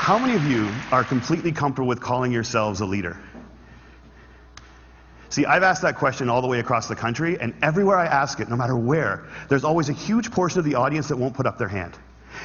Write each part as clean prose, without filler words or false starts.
How many of you are completely comfortable with calling yourselves a leader? See, I've asked that question all the way across the country, and everywhere I ask it, no matter where, there's always a huge portion of the audience that won't put up their hand.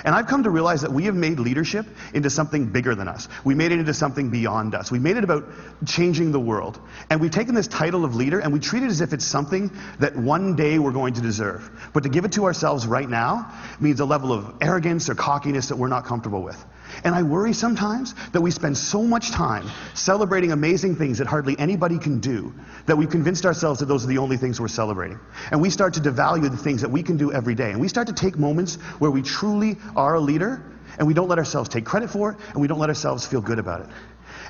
And I've come to realize that we have made leadership into something bigger than us. We made it into something beyond us. We made it about changing the world. And we've taken this title of leader and we treat it as if it's something that one day we're going to deserve. But to give it to ourselves right now means a level of arrogance or cockiness that we're not comfortable with. And I worry sometimes that we spend so much time celebrating amazing things that hardly anybody can do that we've convinced ourselves that those are the only things we're celebrating. And we start to devalue the things that we can do every day. And we start to take moments where we truly are a leader and we don't let ourselves take credit for it and we don't let ourselves feel good about it.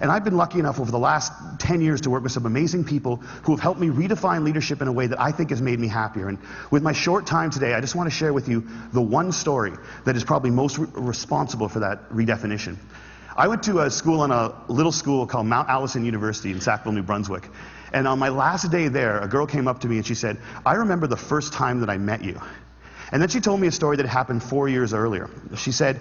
And I've been lucky enough over the last 10 years to work with some amazing people who have helped me redefine leadership in a way that I think has made me happier. And with my short time today, I just want to share with you the one story that is probably most responsible for that redefinition. I went to a school in a little school called Mount Allison University in Sackville, New Brunswick. And on my last day there, a girl came up to me and she said, "I remember the first time that I met you." And then she told me a story that happened 4 years earlier. She said,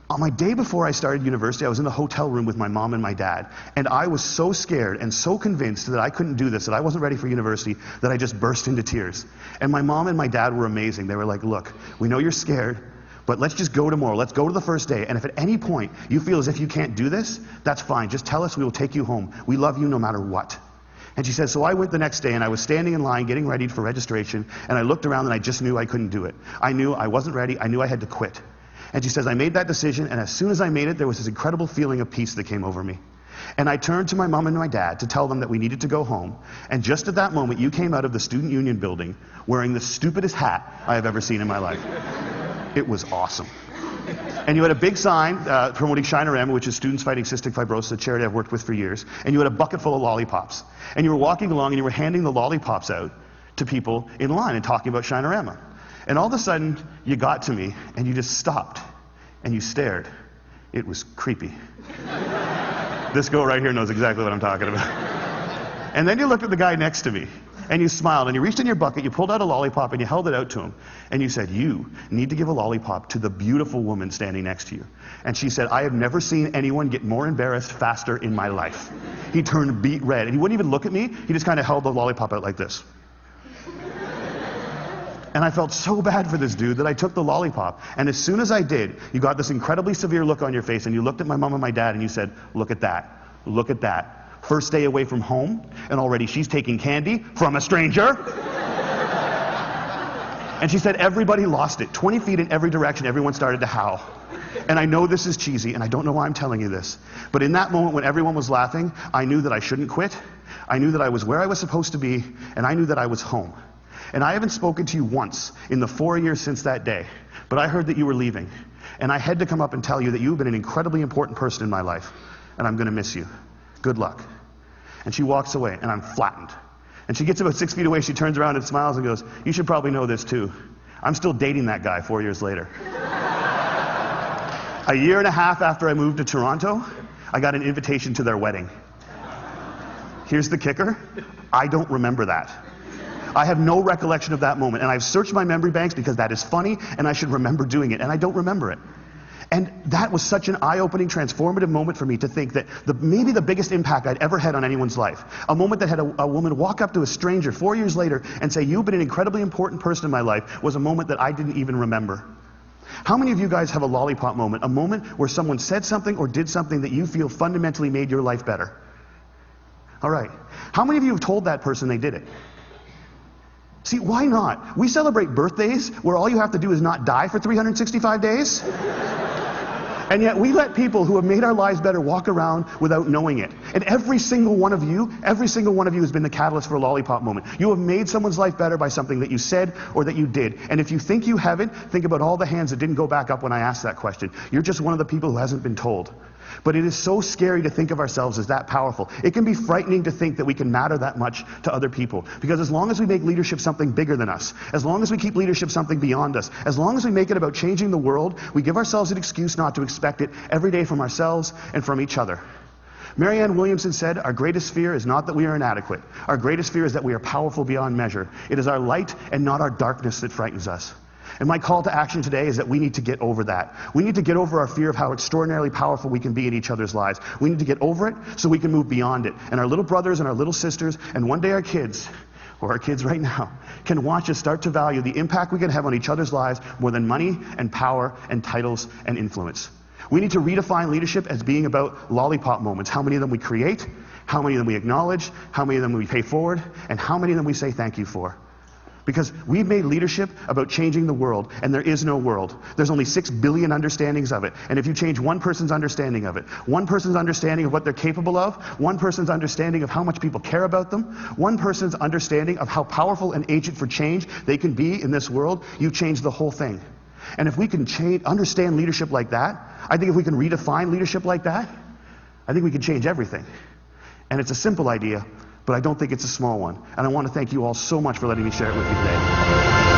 "On my day before I started university, I was in the hotel room with my mom and my dad, and I was so scared and so convinced that I couldn't do this, that I wasn't ready for university, that I just burst into tears. And my mom and my dad were amazing. They were like, 'Look, we know you're scared, but let's just go tomorrow. Let's go to the first day, and if at any point you feel as if you can't do this, that's fine. Just tell us, we will take you home. We love you no matter what.'" And she said, so I went the next day and I was standing in line getting ready for registration, and I looked around and I just knew I couldn't do it. I knew I wasn't ready. I knew I had to quit. And she says, I made that decision, and as soon as I made it, there was this incredible feeling of peace that came over me. And I turned to my mom and my dad to tell them that we needed to go home. And just at that moment, you came out of the Student Union building wearing the stupidest hat I have ever seen in my life. It was awesome. And you had a big sign promoting Shinorama, which is Students Fighting Cystic Fibrosis, a charity I've worked with for years. And you had a bucket full of lollipops. And you were walking along and you were handing the lollipops out to people in line and talking about Shinorama. And all of a sudden, you got to me, and you just stopped, and you stared. It was creepy. This girl right here knows exactly what I'm talking about. And then you looked at the guy next to me, and you smiled, and you reached in your bucket, you pulled out a lollipop, and you held it out to him. And you said, you need to give a lollipop to the beautiful woman standing next to you. And she said, I have never seen anyone get more embarrassed faster in my life. He turned beet red, and he wouldn't even look at me. He just kind of held the lollipop out like this. And I felt so bad for this dude that I took the lollipop. And as soon as I did, you got this incredibly severe look on your face, and you looked at my mom and my dad, and you said, look at that. Look at that. First day away from home, and already she's taking candy from a stranger. And she said everybody lost it. 20 feet in every direction, everyone started to howl. And I know this is cheesy, and I don't know why I'm telling you this, but in that moment when everyone was laughing, I knew that I shouldn't quit. I knew that I was where I was supposed to be, and I knew that I was home. And I haven't spoken to you once in the 4 years since that day, but I heard that you were leaving. And I had to come up and tell you that you've been an incredibly important person in my life, and I'm going to miss you. Good luck. And she walks away, and I'm flattened. And she gets about 6 feet away, she turns around and smiles and goes, you should probably know this too. I'm still dating that guy 4 years later. A year and a half after I moved to Toronto, I got an invitation to their wedding. Here's the kicker. I don't remember that. I have no recollection of that moment, and I've searched my memory banks because that is funny, and I should remember doing it, and I don't remember it. And that was such an eye-opening, transformative moment for me to think that maybe the biggest impact I'd ever had on anyone's life, a moment that had a woman walk up to a stranger 4 years later and say, you've been an incredibly important person in my life, was a moment that I didn't even remember. How many of you guys have a lollipop moment, a moment where someone said something or did something that you feel fundamentally made your life better? All right. How many of you have told that person they did it? See, why not? We celebrate birthdays where all you have to do is not die for 365 days. And yet we let people who have made our lives better walk around without knowing it. And every single one of you has been the catalyst for a lollipop moment. You have made someone's life better by something that you said or that you did. And if you think you haven't, think about all the hands that didn't go back up when I asked that question. You're just one of the people who hasn't been told. But it is so scary to think of ourselves as that powerful. It can be frightening to think that we can matter that much to other people. Because as long as we make leadership something bigger than us, as long as we keep leadership something beyond us, as long as we make it about changing the world, we give ourselves an excuse not to expect it every day from ourselves and from each other. Marianne Williamson said, our greatest fear is not that we are inadequate. Our greatest fear is that we are powerful beyond measure. It is our light and not our darkness that frightens us. And my call to action today is that we need to get over that. We need to get over our fear of how extraordinarily powerful we can be in each other's lives. We need to get over it so we can move beyond it. And our little brothers and our little sisters, and one day our kids, or our kids right now, can watch us start to value the impact we can have on each other's lives more than money and power and titles and influence. We need to redefine leadership as being about lollipop moments. How many of them we create, how many of them we acknowledge, how many of them we pay forward, and how many of them we say thank you for. Because we've made leadership about changing the world, and there is no world. There's only 6 billion understandings of it. And if you change one person's understanding of it, one person's understanding of what they're capable of, one person's understanding of how much people care about them, one person's understanding of how powerful an agent for change they can be in this world, you change the whole thing. And if we can understand leadership like that, I think if we can redefine leadership like that, I think we can change everything. And it's a simple idea, but I don't think it's a small one. And I want to thank you all so much for letting me share it with you today.